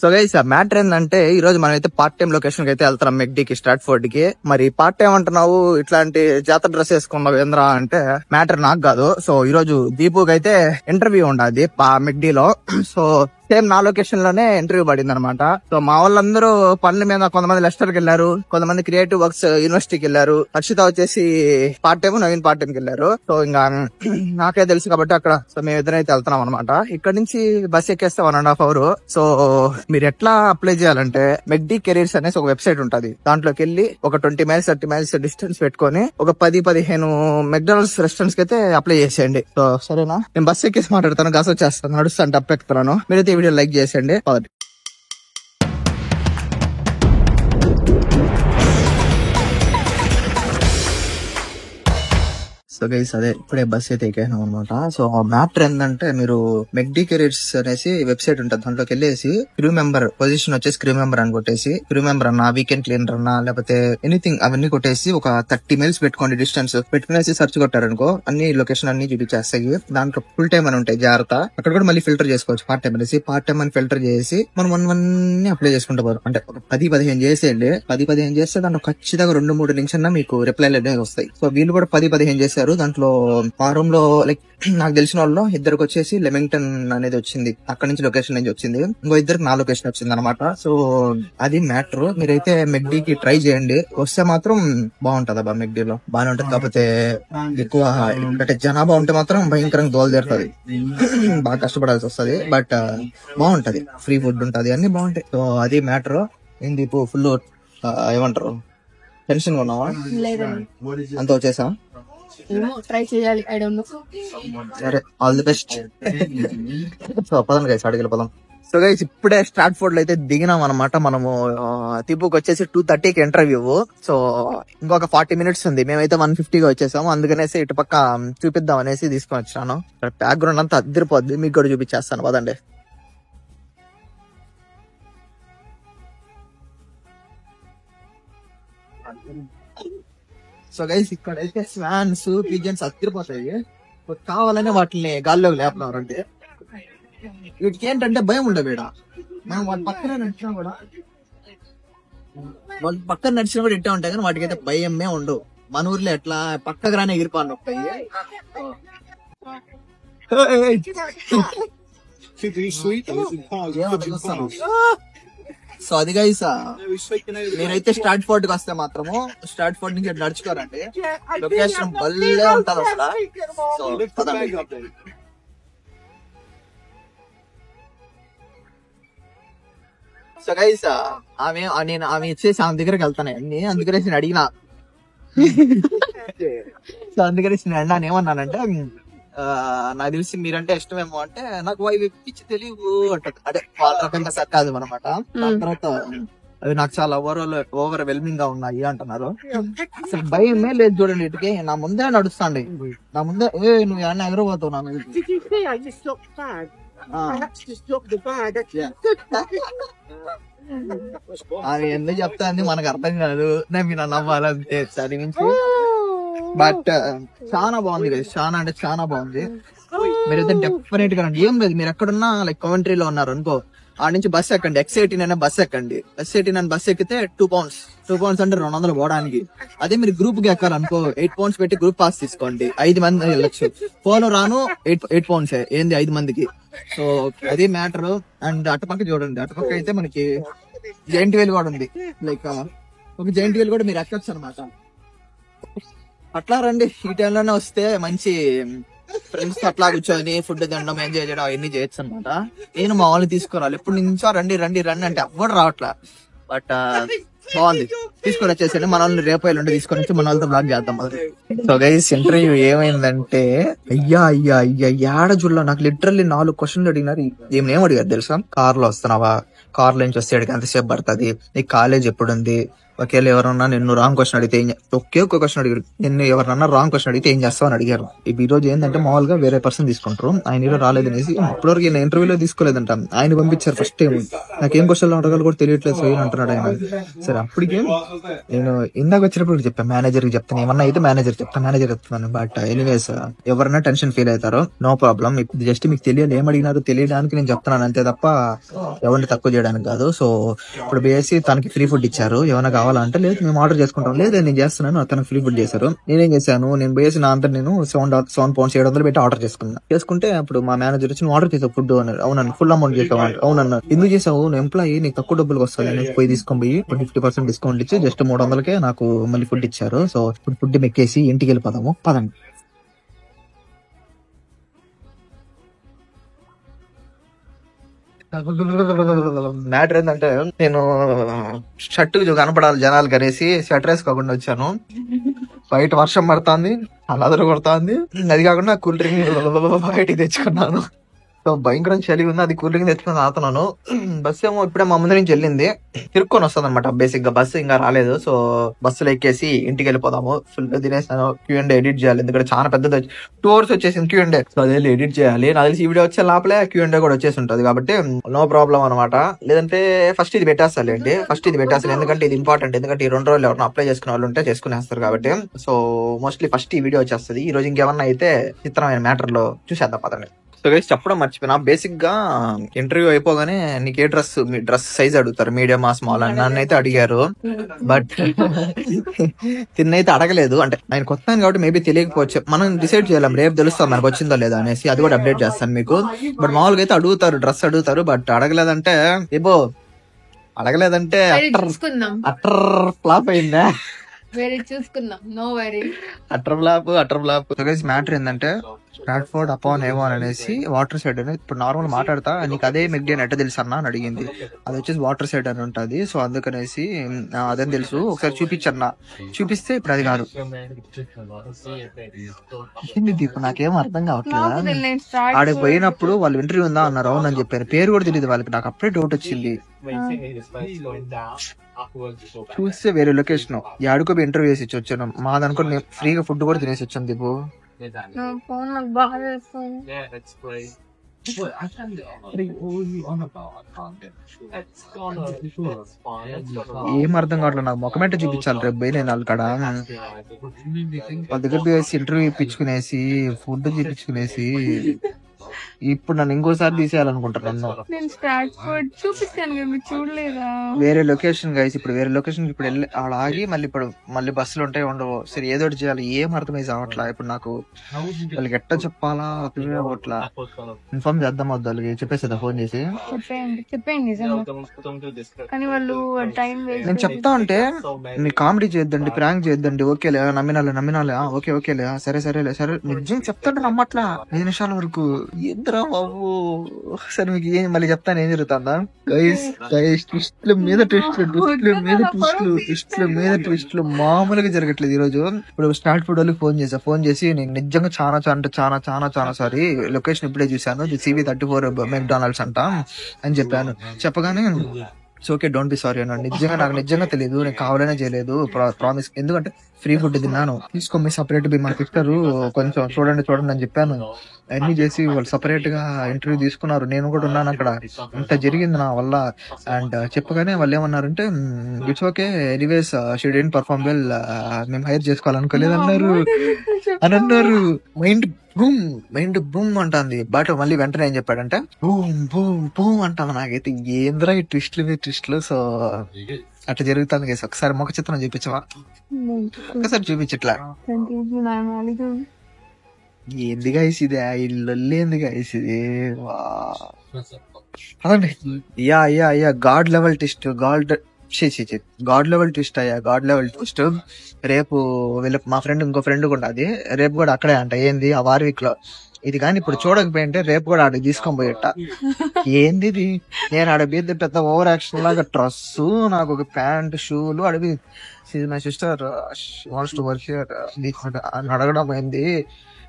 So guys ఆ matter ఏంటంటే ఈ రోజు మనం అయితే పార్ట్ టైం లొకేషన్ కి అయితే వెళ్తున్నాం, మెక్డీకి, స్ట్రాట్ఫోర్డ్ కి. మరి పార్ట్ టైం అంటున్నావు, ఇట్లాంటి జాతర డ్రెస్ వేసుకున్నావు ఏంద్రా అంటే మ్యాటర్ నాకు కాదు. సో ఈ రోజు దీపుకి అయితే ఇంటర్వ్యూ ఉండాలి మెక్డీలో. సో సేమ్ నా లొకేషన్ లోనే ఇంటర్వ్యూ పడింది అనమాట. సో మా వాళ్ళందరూ పనుల మీద, కొంతమంది లెస్టర్ కి వెళ్ళారు, కొంతమంది క్రియేటివ్ వర్క్స్ యూనివర్సిటీకి వెళ్ళారు, హర్షిత వచ్చేసి part time, Naveen part time కి వెళ్ళారు. సో ఇంకా నాకే తెలుసు కాబట్టి అక్కడ సో మేము ఇద్దరు అయితే వెళ్తున్నాం అనమాట. ఇక్కడ నుంచి బస్ ఎక్కేస్తే 1.5 hours. సో మీరు ఎట్లా అప్లై చేయాలంటే మెక్డీ కెరీర్స్ అనేసి ఒక వెబ్సైట్ ఉంటది. దాంట్లోకి వెళ్ళి ఒక 20 miles 30 miles డిస్టెన్స్ పెట్టుకొని ఒక 10-15 మెక్డానల్డ్స్ రెస్టారెంట్స్ కి అయితే అప్లై చేసేయండి. సో సరేనా, నేను బస్ ఎక్కేసి మాట్లాడతాను, గస వచ్చేస్తాను, నడుస్తాను, టప్పెక్కుతాను. మీరైతే వీడియో లైక్ చేసేయండి. సో గైస్ అదే ఇప్పుడే బస్ అయితే ఎక్కాను అనమాట. సో మ్యాటర్ ఏంటంటే మీరు మెక్డీ కెరీర్స్ అనేసి వెబ్సైట్ ఉంటుంది, దాంట్లోకి వెళ్ళేసి క్రూ మెంబర్ పొజిషన్ వచ్చేసి క్రూ మెంబర్ అని కొట్టేసి, క్రూ మెంబర్ అన్నా, వీకెండ్ క్లీనర్ అన్నా, లేకపోతే ఎనీథింగ్ అవన్నీ కొట్టేసి ఒక 30 miles పెట్టుకోండి డిస్టెన్స్. పెట్టుకునేసి సర్చ్ కొట్టారనుకో అన్ని లొకేషన్ అన్ని చూపించేస్తాయి. దాంట్లో ఫుల్ టైం అని ఉంటాయి, జాగ్రత్త. అక్కడ కూడా మళ్ళీ ఫిల్టర్ చేసుకోవచ్చు, పార్ట్ టైం అనేసి. పార్ట్ టైం అని ఫిల్టర్ చేసి మనం 1 అప్లై చేసుకుంటూ పోరు. అంటే 10-15 చేసేయండి. 10-15 చేస్తే దాంట్లో ఖచ్చితంగా 2-3 నుంచి మీకు రిప్లైలు అనేవి వస్తాయి. సో వీళ్ళు కూడా 10-15 చేశారు. దాంట్లో మా రూమ్ లో లైక్ నాకు తెలిసిన వాళ్ళు ఇద్దరికి వచ్చేసి లెమింగ్టన్ అనేది వచ్చింది, అక్కడ నుంచి లొకేషన్ నుంచి వచ్చింది. ఇంకో ఇద్దరికి నా లొకేషన్ వచ్చింది అనమాట. సో అది మ్యాటర్. మీరైతే మెక్డీకి ట్రై చేయండి, వస్తే మాత్రం బాగుంటది అబ్బా. మెక్డీలో బాగానే ఉంటది, కాకపోతే ఎక్కువ అంటే జనాభా ఉంటే మాత్రం భయంకరంగా దోలు తీరుతుంది, బాగా కష్టపడాల్సి వస్తుంది. బట్ బాగుంటది, ఫ్రీ ఫుడ్ ఉంటది, అన్ని బాగుంటాయి. సో అది మ్యాటర్. ఏంది ఫుల్ ఏమంటారు, టెన్షన్ గా ఉన్నావా? అంత వచ్చేసా? ట్రై చేయాలి. I don't know. సరే, ఆల్ ది బెస్ట్. సో పదం గైస్, అడిగిన పదం. సో గైస్ ఇప్పుడే స్ట్రాట్ఫోర్డ్ లో అయితే దిగినాం అనమాట. మనము తిప్పుకి వచ్చేసి 2:30కి ఇంటర్వ్యూ. సో ఇంకొక 40 minutes ఉంది. మేమైతే 150గా వచ్చేసాము. అందుకనేసి ఇటు పక్క చూపిద్దాం అనేసి తీసుకొని వచ్చాను. బ్యాక్గ్రౌండ్ అంతా అద్దరిపోద్ది, మీకు కూడా చూపించేస్తాను పదండి. సో గైస్ ఇక్కడైతే స్వాన్స్, పిజన్స్ అద్దరిపోతాయి. కావాలనే వాటిని గాల్లోకి లేపుతున్నారు. అంటే వీటికి ఏంటంటే భయం ఉండదు వీడ. మనం వాళ్ళ పక్కన నడిచినా కూడా ఇట్టే ఉంటాయి, కానీ వాటికైతే భయమే ఉండవు. మన ఊర్లో ఎట్లా పక్కకు రానే ఎగిరిపోను ఉంటాయి. సో అది గైస్, మీరైతే స్ట్రాట్ఫోర్డ్ కి వస్తే మాత్రము స్ట్రాట్ఫోర్డ్ నుంచి నడుచుకోరండి, లొకేషన్ భలే ఉంటది అసలు. సో గైస్ ఆమె ఇచ్చేసి ఆమె దగ్గరికి వెళ్తాను అన్ని. అందుకనేసి నేను అడిగినా, సో అందుకనేసి నేను అన్నాను, ఏమన్నానంటే నాకు తెలిసి మీరంటే ఇష్టమేమో అంటే, నాకు అవి పిచ్చి తెలియదు అంటారు. అదే వాళ్ళ రకంగా సర్కాదు అనమాట. దాని తర్వాత అవి నాకు చాలా ఓవర్ వెల్మింగ్ గా ఉన్నాయి అంటున్నారు. అసలు భయమే లేదు చూడండి, ఇటుకి నా ముందే నడుస్తాండి, నా ముందే నువ్వు ఏమన్నా ఎగరబోతావు నా మీద. అది ఎందుకు చెప్తా అంది మనకు అర్థం కాదు, నేను నవ్వాలంతే దాని నుంచి. బట్ చాలా బాగుంది కదా, చాలా అంటే చాలా బాగుంది. మీరైతే డెఫినెట్ గా ఏం లేదు, మీరు ఎక్కడున్నా లైక్ కమెంట్రీలో ఉన్నారు అనుకో, ఆ నుంచి బస్ ఎక్కండి, X18 అనే బస్ ఎక్కండి. X18 అని బస్ ఎక్కితే 2 pounds అంటే 200 పోవడానికి. అదే మీరు గ్రూప్ కి ఎక్కాలనుకో 8 pounds పెట్టి గ్రూప్ పాస్ తీసుకోండి, 5 మంది వెళ్ళొచ్చు. పోను రాను 8 pounds ఏంది 5 మందికి. సో అదే మ్యాటర్. అండ్ అటుపక్క చూడండి, అటుపక్క అయితే మనకి జైంట్ వీల్ కూడా ఉంది. లైక్ ఒక జైంట్ వీల్ కూడా మీరు ఎక్కచ్చు అనమాట. అట్లా రండి, ఈ టైంలోనే వస్తే మంచి ఫ్రెండ్స్ తో అట్లా కూర్చొని ఫుడ్ తినడం, ఎంజాయ్ చేయడం అవన్నీ చేయొచ్చు అనమాట. నేను మా వాళ్ళని తీసుకురావాలి, ఎప్పుడు నుంచో రండి అంటే ఎవ్వరు రావట్లా. బట్ బాగుంది, తీసుకొని వచ్చేసండి. మన వాళ్ళని రేపు ఎల్లుండి తీసుకొని వచ్చి మన వాళ్ళతో బ్లాగ్ చేద్దాం. సో గైస్ ఇంటర్వ్యూ ఏమైందంటే, అయ్యా ఏడ జుల్లో నాకు లిటరల్లీ 4 questions అడిగినారు. ఏం అడిగారు తెలుసా? కార్ లో వస్తున్నావా, కార్ లో నుంచి వస్తే ఎంతసేపు పడుతుంది, నీకు కాలేజ్ ఎప్పుడు ఉంది, ఒకవేళ ఎవరన్నా నిన్ను రాంగ్ క్వశ్చన్ అడిగితే ఒకే ఒక క్వశ్చన్ అడిగారు, నిన్ను ఎవరన్నా రాంగ్ క్వశ్చన్ అడిగితే ఏం చేస్తావు అని అడిగారు. ఈ రోజు ఏంటంటే మామూలుగా వేరే పర్సన్ తీసుకుంటారు, ఆయన రాలేదనేసి ఇప్పటివరకు నేను ఇంటర్వ్యూలో తీసుకోలేదంట, ఆయన పంపించారు ఫస్ట్ టైం. నాకేం క్వశ్చన్ అడగాలి కూడా తెలియట్లేదు సో అంటున్నాడు ఆయన. సరే అప్పటికే నేను ఇందాక వచ్చినప్పుడు చెప్పాను మేనేజర్ కి చెప్తాను, ఏమన్నా అయితే మేనేజర్ చెప్తాను. బట్ ఎనీవేస్ ఎవరన్నా టెన్షన్ ఫీల్ అవుతారో నో ప్రాబ్లం, ఇప్పుడు జస్ట్ మీకు తెలియాలి ఏం అడిగినారో తెలియడానికి నేను చెప్తున్నాను అంతే తప్ప ఎవరిని తక్కువ చేయడానికి కాదు. సో ఇప్పుడు బేసి తనకి ఫ్రీ ఫుడ్ ఇచ్చారు, ఏమైనా కావాలంటే లేదు మేము ఆర్డర్ చేసుకుంటాం, లేదు నేను చేస్తున్నాను, తనకు ఫ్రీ ఫుడ్ చేశారు. నేనేం చేశాను, నేను బేసి నా అంతా నేను £7 పెట్టి ఆర్డర్ చేసుకుంటే అప్పుడు మా మేనేజర్ వచ్చి ఆర్డర్ చేసావు ఫుడ్ అన్నారు. అవునన్నా ఫుల్ అమౌంట్ చేసావు అవునన్నా, ఎందుకు చేసావు, నువ్వు ఎంప్లాయీ నీకు తక్కువ డబ్బులకు వస్తుంది, పోయి తీసుకొని పోయి 50% డిస్కౌంట్ ఇచ్చి జస్ట్ 300కే నాకు మళ్ళీ ఫుడ్ ఇచ్చారు. సో ఇప్పుడు ఫుడ్ మెక్కేసి ఇంటికి వెళ్ళిపోదాము పదండి. మ్యాటర్ ఏంటంటే నేను షర్ట్ కనపడాలి జనాలు కనేసి షర్ట్ వేసుకోకుండా వచ్చాను. బయట వర్షం పడుతుంది, అల్లదర కొడుతుంది, అది కాకుండా కూల్ డ్రింక్ బయటికి తెచ్చుకున్నాను. సో భయంకరం చలి ఉంది, అది కూల్ డ్రింక్ తెచ్చుకుని తాగుతున్నాను. బస్సు ఏమో ఇప్పుడే మా ముందు నుంచి వెళ్ళింది, తిరుక్కొని వస్తుంది అనమాట. బేసిక్ గా బస్సు ఇంకా రాలేదు. సో బస్సులో ఎక్కేసి ఇంటికి వెళ్ళిపోదాము. ఫుల్ గా తినేసాను, Q&A ఎడిట్ చేయాలి, ఎందుకంటే చాలా పెద్దది 2 hours వచ్చేసింది Q&A. సో అదే ఎడిట్ చేయాలి, నాకు తెలిసి ఈ వీడియో వచ్చే లోపలే Q&A కూడా వచ్చేసి ఉంటది కాబట్టి నో ప్రాబ్లం అనమాట. లేదంటే ఫస్ట్ ఇది పెట్టేస్తాలేండి, ఎందుకంటే ఇది ఇంపార్టెంట్, ఎందుకంటే ఈ 2 రోజులు ఎవరైనా అప్లై చేసుకునే వాళ్ళు ఉంటే చేసుకునేస్తారు కాబట్టి. సో మోస్ట్లీ ఫస్ట్ ఈ వీడియో వచ్చేస్తుంది. ఈ రోజు ఇంకేమన్నా అయితే చిత్రమైన మ్యాటర్ లో చూసేద్దాం పదండి. సో గైస్ చెప్పడం మర్చిపోయినా, బేసిక్ గా ఇంటర్వ్యూ అయిపోగానే నీకు ఏ డ్రెస్ సైజ్ అడుగుతారు, మీడియం స్మాల్ అని నన్ను అయితే అడిగారు. బట్ తిన్నైతే అడగలేదు, అంటే ఆయన కొత్త కాబట్టి మేబీ తెలియకపోవచ్చు, మనం డిసైడ్ చేయాలి రేపు తెలుస్తాం మనకు వచ్చిందో లేదా అనేసి, అది కూడా అప్డేట్ చేస్తాను మీకు. బట్ మామూలుగా అయితే డ్రెస్ అడుగుతారు, బట్ అడగలేదంటే అట్టర్ ఫ్లాప్ అయిందా, అట్టర్ ఫ్లాప్. మ్యాటర్ ఏంటంటే స్టాట్ఫోర్డ్ అపాన్ ఏవాన్ అనేసి వాటర్ సైడ్ అని ఇప్పుడు నార్మల్ మాట్లాడతా, నీకు అదే మెగ్డీ అని ఎట్ట తెలుసు అన్న అని అడిగింది. అది వచ్చేసి వాటర్ సైడ్ అని ఉంటది. సో అందుకనేసి అదేం తెలుసు, ఒకసారి చూపించన్నా, చూపిస్తే ఇప్పుడు అది కాదు. ఏంది దీపు నాకేం అర్థం కావట్లేదు. ఆడికి పోయినప్పుడు వాళ్ళు ఇంటర్వ్యూ ఉందా అన్నారు, అవునని చెప్పారు, పేరు కూడా తెలియదు వాళ్ళకి. నాకు అప్పుడే డౌట్ వచ్చింది, చూస్తే వేరే లొకేషన్, యాడుకో ఇంటర్వ్యూ చేసి వచ్చాను. మాదనుకో నేను ఫ్రీగా ఫుడ్ కూడా తినేసి వచ్చాను దీపు. ఏం అర్థం కావట్లేదు నాకు, మొక్కమేట చూపించాలి రేపు పోయి నేను వాళ్ళ దగ్గర పోయేసి ఇంటర్వ్యూ ఇప్పించుకునేసి ఫుడ్ చూపించుకునేసి ఇప్పుడు నన్ను ఇంకోసారి తీసేయాలనుకుంటున్నాను. వేరే లొకేషన్ గైస్, ఇప్పుడు వేరే లొకేషన్ ఇప్పుడు వెళ్ళి ఆడ ఆగి మళ్ళీ బస్సులు ఉంటాయి ఉండవు. సరే ఏదో ఒకటి చేయాలి, ఏం అర్థమైంది అవట్లా. ఇప్పుడు నాకు వాళ్ళకి ఎట్లా చెప్పాలా అట్లా ఇన్ఫార్మ్ చేద్దాం వద్దు, వాళ్ళకి చెప్పేసేదా ఫోన్ చేసి నేను చెప్తా ఉంటే నీ కామెడీ చేద్దండి, ప్రాంక్ చేద్దండి, ఓకేలే నమ్మినాలే ఓకేలే సరే నిజం చెప్తాంటే నమ్మట్లా 5 నిమిషాల వరకు. ఏంద్రా బాబు, సరే మీకు ఏం మళ్ళీ చెప్తాను ఏం జరుగుతుందా గైస్. ట్విస్ట్ల మీద ట్విస్ట్లు మామూలుగా జరగట్లేదు ఈ రోజు. ఇప్పుడు స్టార్ట్ ఫుడ్ వాళ్ళకి ఫోన్ చేసి నేను నిజంగా చాలా సారీ లొకేషన్ ఇప్పుడే చూసాను, CV34 మెక్డానల్డ్స్ అంట అని చెప్పాను. చెప్పగానే ఓకే డోంట్ బి సారీ అన్నాడు. నాకు నిజంగా తెలియదు, నేను కావాలనే చేయలేదు, ప్రామిస్, ఎందుకంటే ఫ్రీ ఫుడ్ తిన్నాను, తీసుకోమి సపరేట్ మనకి ఇస్తారు, కొంచెం చూడండి అని చెప్పాను. అన్ని చేసి వాళ్ళు సపరేట్ గా ఇంటర్వ్యూ తీసుకున్నారు, నేను కూడా ఉన్నాను అక్కడ. ఇంత జరిగింది నా వల్ల. అండ్ చెప్పగానే వాళ్ళు ఏమన్నారంటే it's okay anyways she didn't perform well, మేము హైర్ చేసుకోవాలనుకోలేదు అని అన్నారు. మైండ్ బూమ్ అంటుంది. బట్ మళ్ళీ వెంటనే ఏం చెప్పాడంటే బూమ్ అంటాను. నాకైతే ఏంద్రా ఈ ట్విస్ట్లు. సో అట్లా జరుగుతుంది గైస్. ఒకసారి ముఖ చిత్రం చూపించవా, ఒకసారి చూపించట్లా. ఏంది గైస్ ఇది, ఇల్లు ఏంది గైస్ ఇది. అదండి yeah God level twist, God level twist. రేపు మా ఫ్రెండ్ ఇంకో ఫ్రెండ్ కూడా అది రేపు కూడా అక్కడే అంట. ఏంది ఆ వార్విక్ లో ఇది కానీ ఇప్పుడు చూడకపోయింటే రేపు కూడా ఆడికి తీసుకొని పోయట. ఏంది ఇది, నేను ఆడ బీద పెద్ద ఓవర్ యాక్షన్ లాగా డ్రెస్, నాకు ఒక ప్యాంట్ షూలు అడిగి my sister wants to work here అని అడగడం అయింది.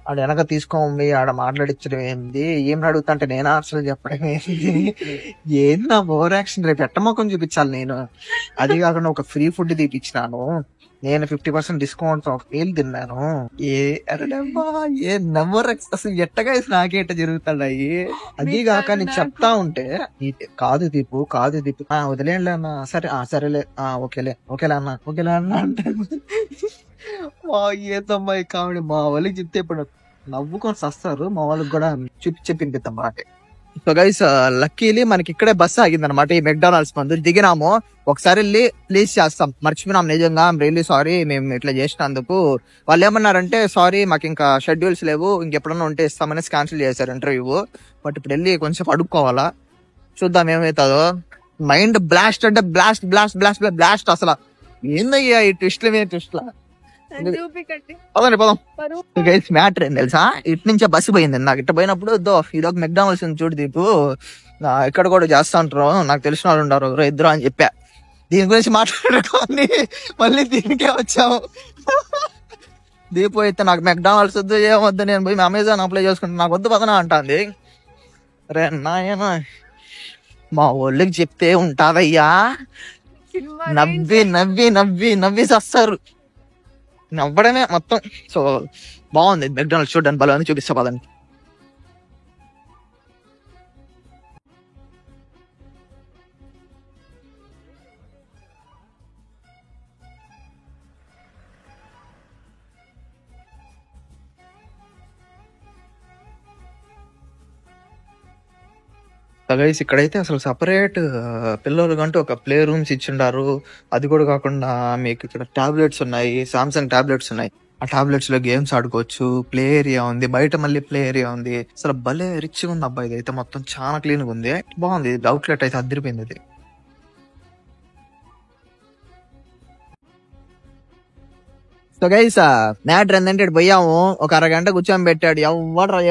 ఆడ వెనక తీసుకోండి, ఆడ మాట్లాడించడం ఏంది, ఏం అడుగుతా అంటే నేను అసలు చెప్పడం ఏంది, ఏంది ఓవర్ యాక్షన్. రేపు ఎట్టమొఖం చూపించాలి నేను. అది కాకుండా ఒక ఫ్రీ ఫుడ్ తీపిచ్చినాను, నేను 50% డిస్కౌంట్ ఒక మీల్ తిన్నాను. ఏ నెంబర్ అసలు ఎట్టగా నాకే ఎట్ట జరుగుతాయి. అది కాక నీకు చెప్తా ఉంటే కాదు దీపు వదిలేండి అన్న, సరే సరేలే, ఓకేలే అన్న అంటే ఏదమ్మాయి కామెడీ. మా వాళ్ళకి చెప్తే ఇప్పుడు నవ్వుకొని వస్తారు, మా వాళ్ళకి కూడా చెప్పింపిస్తాం మాట. సో గైస్, లక్కీలీ మనకి ఇక్కడే బస్సు ఆగింది అనమాట, ఈ మెక్డానల్డ్స్ మందు దిగినాము. ఒకసారి వెళ్ళి ప్లీజ్ చేస్తాం, మర్చిపోయినాం నిజంగా, రియల్లీ సారీ మేము ఇట్లా చేసినందుకు. వాళ్ళు ఏమన్నారంటే సారీ మాకు ఇంకా షెడ్యూల్స్ లేవు, ఇంకెప్పుడన్నా ఉంటే ఇస్తామని క్యాన్సిల్ చేశారు ఇంటర్వ్యూ. బట్ ఇప్పుడు వెళ్ళి కొంచెం అడుక్కోవాలా, చూద్దాం ఏమవుతుందో. మైండ్ బ్లాస్ట్ అంటే బ్లాస్ట్ బ్లాస్ట్ బ్లాస్ట్ బ్లాస్ట్. అసలు ఏందయ్యా ఈ ట్విస్ట్లా. పదండి పోదాం. మ్యాటర్ ఏం తెలుసా, ఇటు నుంచే బస్సు పోయింది నాకు. ఇట్లా పోయినప్పుడు ఇదొక మెక్డానల్డ్స్ చూడు దీపు, ఇక్కడ కూడా చేస్తా ఉంటారు, నాకు తెలిసిన వాళ్ళు ఉంటారు ఇద్దరు అని చెప్పా. దీని గురించి మాట్లాడుకోని మళ్ళీ దీనికే వచ్చాము. దీపు అయితే నాకు మెక్డానల్డ్స్ వద్దు, ఏమొద్దు, నేను పోయి అమెజాన్ అప్లై చేసుకుంటాను, నాకు వద్దు పదనా అంటుంది. రే నాయన, మా వాళ్ళకి చెప్తే ఉంటాదయ్యా, నవ్వి వస్తారు, నవ్వడమే మొత్తం. సో బాగుంది మెక్డానల్డ్స్ చూడడానికి, బలం చూపిస్తా పదండి. గైస్ ఇక్కడైతే అసలు సపరేట్ పిల్లలకంటూ ఒక ప్లే రూమ్స్ ఇచ్చిండారు. అది కూడా కాకుండా మీకు ఇక్కడ టాబ్లెట్స్ ఉన్నాయి, సామ్సంగ్ టాబ్లెట్స్ ఉన్నాయి. ఆ టాబ్లెట్స్ లో గేమ్స్ ఆడుకోవచ్చు, ప్లే ఏరియా ఉంది, బయట మళ్ళీ ప్లే ఏరియా ఉంది. అసలు భలే రిచ్ గా ఉంది అబ్బాయి, ఇది అయితే మొత్తం చాలా క్లీన్ గా ఉంది, బాగుంది. అవుట్లెట్ అయితే అదిరిపోయింది ఇది. సో గైస్, మ్యాటర్ ఏంటంటే పోయాము, ఒక అరగంట కూర్చొని పెట్టాడు.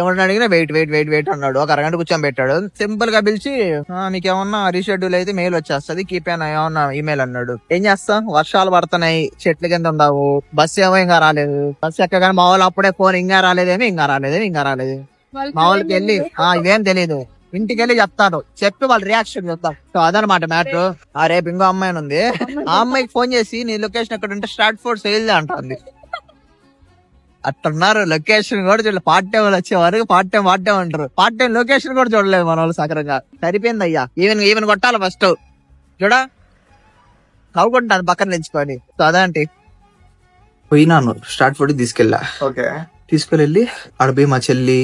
ఎవరిని అడిగినా వెయిట్ అన్నాడు. ఒక అరగంట కూర్చొని పెట్టాడు. సింపుల్ గా పిలిచి మీకు ఏమన్నా రీషెడ్యూల్ అయితే మెయిల్ వచ్చేస్తుంది, కీప్ అయినా ఏమన్నా ఈమెయిల్ అన్నాడు. ఏం చేస్తాం, వర్షాలు పడుతున్నాయి, చెట్ల కింద ఉండవు, బస్సు ఏమో ఇంకా రాలేదు. బస్సు ఎక్కగానే మా వాళ్ళు అప్పుడే ఫోన్ ఇంకా రాలేదేమి. మా వాళ్ళకి వెళ్ళి ఇవేం తెలియదు, ఇంటికి వెళ్ళి చెప్తాను, చెప్పి వాళ్ళ రియాక్షన్ చెప్తాం. సో అదనమాట మ్యాటర్. రేపు ఇంకో అమ్మాయి ఉంది, ఆ అమ్మాయికి ఫోన్ చేసి నీ లొకేషన్ ఎక్కడ ఉంటే స్టాట్ఫోర్డ్ సేల్ అంటుంది. అట్టున్నారు, లొకేషన్ కూడా చూడలేదు. పార్ట్ టైం వచ్చే వరకు పార్ట్ టైం అంటారు, పార్ట్ టైం లొకేషన్ కూడా చూడలేదు మన వాళ్ళు. సకరంగా సరిపోయింది అయ్యా. ఈవెన్ కొట్టాలి ఫస్ట్ చూడ, నవ్వుకుంటాను పక్కన నిల్చుకొని. సో అదేంటి పోయినాను, స్టాట్ఫోర్డ్ తీసుకెళ్ళా. ఓకే, తీసుకెళ్ళి ఆడ పోయి మా చెల్లి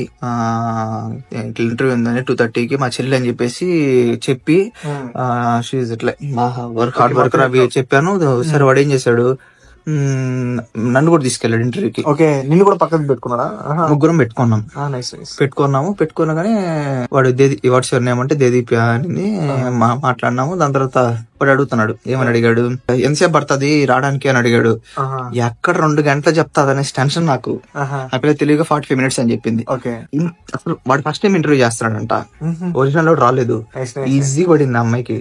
ఇంటర్వ్యూ ఉందని 2:30కి మా చెల్లి అని చెప్పి ఇట్లా హార్డ్ వర్కర్ అవి చెప్పాను. సరే వాడు ఏం చేశాడు, నన్ను కూడా తీసుకెళ్ళాడు ఇంటర్వ్యూకి. ఓకే, నిన్ను కూడా పక్కన పెట్టుకున్నాడా? ముగ్గురం పెట్టుకున్నాగానే వాడు వాట్స్ యువర్ నేమ్ అంటే దేదీప్ అని మాట్లాడినాము. దాని తర్వాత వాడు అడుగుతున్నాడు, ఏమని అడిగాడు, ఎంతసేపు పడుతుంది రావడానికి అని అడిగాడు. ఎక్కడ 2 గంటలు చెప్తాది అనేసి టెన్షన్ నాకు. ఆ పిల్ల తెలివిగా 45 minutes అని చెప్పింది. అసలు వాడు ఫస్ట్ టైం ఇంటర్వ్యూ చేస్తున్నాడంట, ఒరిజినల్ వాడు రాలేదు, ఈజీ పడింది ఆ అమ్మాయికి.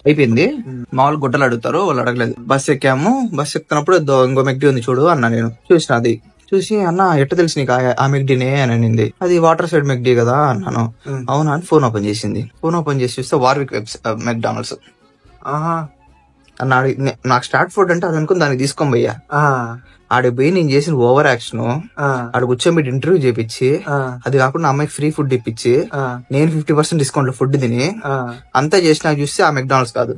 అయిపోయింది. మామూలు గుడ్డలు అడుగుతారు, వాళ్ళు అడగలేదు. బస్ ఎక్కాము, బస్ ఎక్కుతున్నప్పుడు ఇంకో మెక్డీ ఉంది చూడు అన్నా. నేను చూసిన, అది చూసి అన్న ఎట్ట తెలుసు నీకు ఆ మెక్డీనే అని అనింది. అది వాటర్ సైడ్ మెక్డీ కదా అన్నాను. అవునా అని ఫోన్ ఓపెన్ చేసింది. ఫోన్ ఓపెన్ చేసి చూస్తే వార్విక్ మెక్డానల్డ్స్ అన్నాడు. నాకు స్టాట్ఫోర్డ్ అంటే అది అనుకుని దానికి తీసుకొని పోయా. ఆడికి పోయి నేను చేసిన ఓవర్ యాక్షన్, ఆడ కూర్చోబెట్టి ఇంటర్వ్యూ చేపించి, అది కాకుండా అమ్మాయికి ఫ్రీ ఫుడ్ ఇప్పించి, నేను 50% డిస్కౌంట్ లో ఫుడ్ తిని అంతా చేసినా చూస్తే ఆ మెక్డానల్డ్స్ కాదు.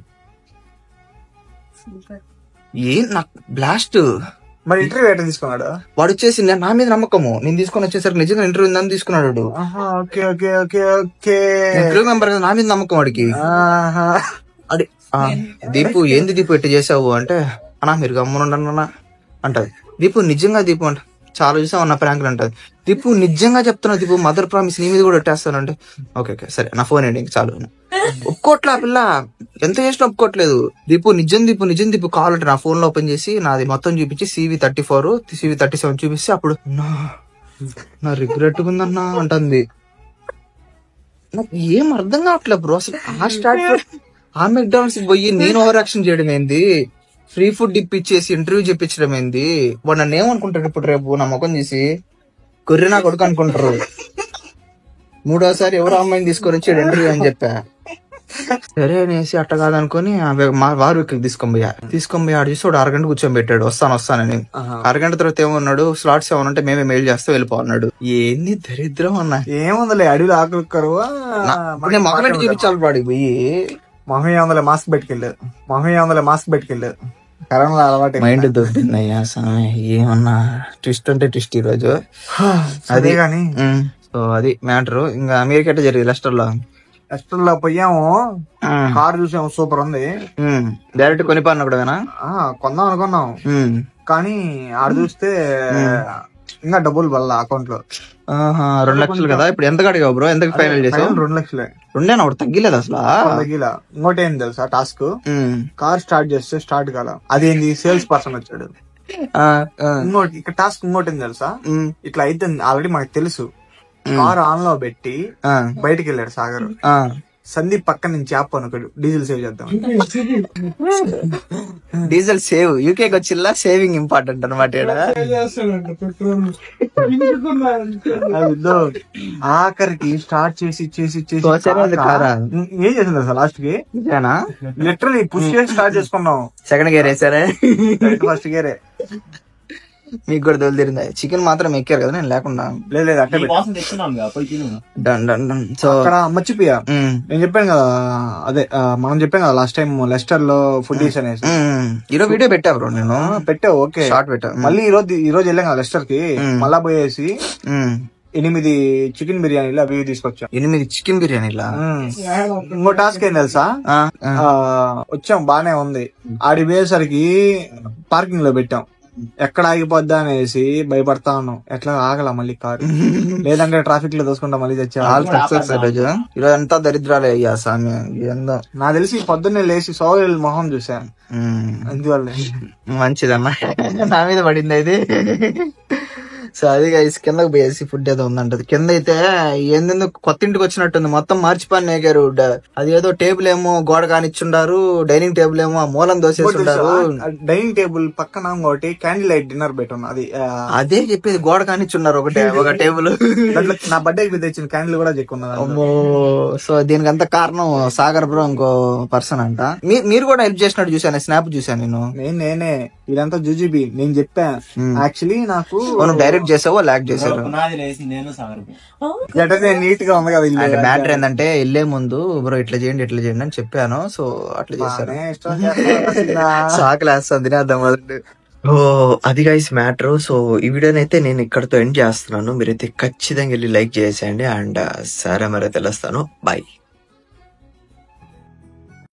నాకు బ్లాస్ట్. మరి ఇంటర్వ్యూ ఎట్లా తీసుకున్నాడు వాడు? వచ్చేసి నా మీద నమ్మకము, నేను తీసుకొని వచ్చేసరికి నిజంగా ఇంటర్వ్యూ ఉందని తీసుకున్నాడు. ఇంటర్వ్యూ మెంబర్ కదా, నా మీద నమ్మకం వాడికి. అడి దీపు ఏంది దీపు ఎట్లా చేసావు అంటే, అన్నా మీరు గమ్మునుండన్నా అంటది. దీపు నిజంగా దీపు అంట, చాలా చూసావు అన్న ప్రాంకులు అంటది. దీపు నిజంగా చెప్తున్నా దీపు, మదర్ ప్రామిస్ నీ మీద కూడా పెట్టేస్తానంటే, ఓకే సరే నా ఫోన్ ఏంటి చాలు. ఒప్పుకోట్లే ఆ పిల్ల, ఎంత చేసినా ఒప్పుకోట్లేదు. దీపు నిజం కావాలంటే నా ఫోన్ లో ఓపెన్ చేసి నాది మొత్తం చూపించి CV34 CV37 చూపిస్తే అప్పుడు నా రిగ్రెట్ ఉందన్నా అంటుంది. నాకు ఏం అర్థం కావట్లేదు బ్రో అసలు. ఆ మెక్డానల్డ్స్ పోయి నేను ఓవర్ యాక్షన్ చేయడం ఏంది, ఫ్రీ ఫుడ్ ఇప్పించేసి ఇంటర్వ్యూ చెప్పించడం ఏంది. వాడు నన్ను ఏమనుకుంటాడు ఇప్పుడు రేపు నా ముఖం చూసి, కొర్రినా కొడుకు అనుకుంటారు. మూడోసారి ఎవరో అమ్మాయిని తీసుకొని వచ్చి ఇంటర్వ్యూ అని చెప్పా. సరే అనేసి అట్ట కాదనుకుని మా వారు ఇక్కడ తీసుకొని ఆడు చూసి వాడు అరగంట కూర్చొని పెట్టాడు వస్తానని. అరగంట తర్వాత ఏమన్నాడు, స్లాట్స్ ఏమన్నా ఉంటే మేమే మెయిల్ చేస్తే వెళ్ళిపోన్నాడు. ఏంది దరిద్రం అన్న. ఏముందిలే అడవిలో ఆకులు కరువా మొహం చూపించాలి వాడికి పోయి. మొహం మాస్క్ పెట్టుకెళ్ళారు. కరోనా అలవాటు మైండ్ దొబ్బిందయ్యా స్వామి. ఏమన్నా ట్విస్ట్ అంటే ట్విస్ట్ ఈ రోజు అదే గాని. సో అది మ్యాటర్. ఇంకా అమెరికా ఎట్లా జరిగింది లెస్టర్ లో పోయాము, కార్ చూసాము, సూపర్ ఉంది. డైరెక్ట్ కొనిపోయినా కూడా కొందాం అనుకున్నాం కానీ ఆడ చూస్తే ఇంకా డబ్బులు వల్ల అకౌంట్ లో 2 లక్షలు కదా. ఇప్పుడు ఎంత కడిగా బ్రో? ఎంత ఫైనల్ చేసావు? 2 లక్షలే. రెండేనా? ఒకటి తగ్గిలేదు అసలు. తగ్గిలా. ఇంకోటి ఏం తెలుసా టాస్క్, కార్ స్టార్ట్ చేస్తే స్టార్ట్ కాల. అదేంది సేల్స్ పర్సన్ వచ్చాడు. ఇంకోటి ఇక్కడ టాస్క్ ఇంకోటి ఏం తెలుసా, ఇట్లా అయితే ఆల్రెడీ మనకు తెలుసు. కార్ ఆన్ లో పెట్టి బయటికి వెళ్ళాడు సాగర్. సందీప్ పక్క నుంచి యాప్ అనుకోడు, డీజిల్ సేవ్ చేద్దాం. డీజిల్ సేవ్ యూకేకి వచ్చిల్లా, సేవింగ్ ఇంపార్టెంట్ అనమాట. ఆఖరికి స్టార్ట్ చేసి ఏం చేసింది అసలు లాస్ట్ కి లిటరలీ పుష్ చేసి స్టార్ట్ చేసుకున్నాం. సెకండ్ గేర్ వేసారా? ఫస్ట్ గేరే. మీకు కూడా తోలుదిరిందా? చికెన్ మాత్రం ఎక్కారు కదా, నేను లేకుండా. లేదు అట్లా. సో అక్కడ మర్చిపోయా, నేను చెప్పాను కదా, అదే మనం చెప్పాను కదా లాస్ట్ టైం లెస్టర్ లో ఫుడ్డీస్ అనేసి. ఈరోజు వీడియో పెట్టా బ్రో నేను. పెట్టావు, ఓకే. షార్ట్ పెట్టా. మళ్ళీ ఈ రోజు వెళ్ళాం కదా లెస్టర్ కి. మళ్ళా పోయేసి 8 చికెన్ బిర్యానీలు అవి తీసుకొచ్చాం. 8 చికెన్ బిర్యానీలా? ఇంకో టాస్క్ ఏం తెలుసా, వచ్చాం బానే ఉంది. ఆడి పోయేసరికి పార్కింగ్ లో పెట్టాం. ఎక్కడ ఆగిపోద్దా అనేసి భయపడతా ఉన్నాం. ఎట్లా ఆగల మళ్ళీ కారు, లేదంటే ట్రాఫిక్ లో దోసుకుంటా మళ్ళీ ఈరోజు అంతా దరిద్రాలే అయ్యా స్వామి. ఏందో నాకు తెలిసి పొద్దున్నే లేచి సోదరుల మొహం చూసాను, అందువల్ల. మంచిదమ్మా, నా మీద పడింది అది. సో అది కిందకు పోయేసి ఫుడ్ ఏదో ఉందంటది. కింద అయితే ఏందో కొత్త ఇంటికి వచ్చినట్టుంది, మొత్తం మార్చిపాన్ని నేగారు. అది ఏదో టేబుల్ ఏమో గోడ కానిచ్చుండారు, డైనింగ్ టేబుల్ ఏమో ఆ మూలం దోసేస్తుంటారు. డైనింగ్ టేబుల్ పక్కన ఒకటి క్యాండిల్ లైట్ డిన్నర్ పెట్టున్నా. అది అదే చెప్పేది, గోడ కానిచ్చున్నారు ఒక టేబుల్. నా బర్త్డే తెచ్చిన క్యాండిల్ కూడా చెక్కున్నారు. సో దీనికి అంత కారణం సాగర్ బ్రో, ఇంకో పర్సన్ అంట. మీరు కూడా హెల్ప్ చేసినట్టు చూసాను, స్నాప్ చూసాను నేనే. ఇదంతా జూజీబీ నేను చెప్పా. యాక్చువల్లీ నాకు డైరెక్ట్ చేసావో లాక్ చేసారు. నీట్ గా ఉంది కదా. మ్యాటర్ ఏంటంటే వెళ్లే ముందు బ్రో ఇట్లా చేయండి అని చెప్పాను. సో అట్లా చేశారు. సాకులేస్తాను తినేద్దాం మొదటి. అది గైస్ మ్యాటర్. సో ఈ వీడియోని అయితే నేను ఇక్కడతో ఎండ్ చేస్తున్నాను. మీరైతే ఖచ్చితంగా వెళ్ళి లైక్ చేసేయండి. అండ్ సరే మరి తెలుస్తాను. బాయ్.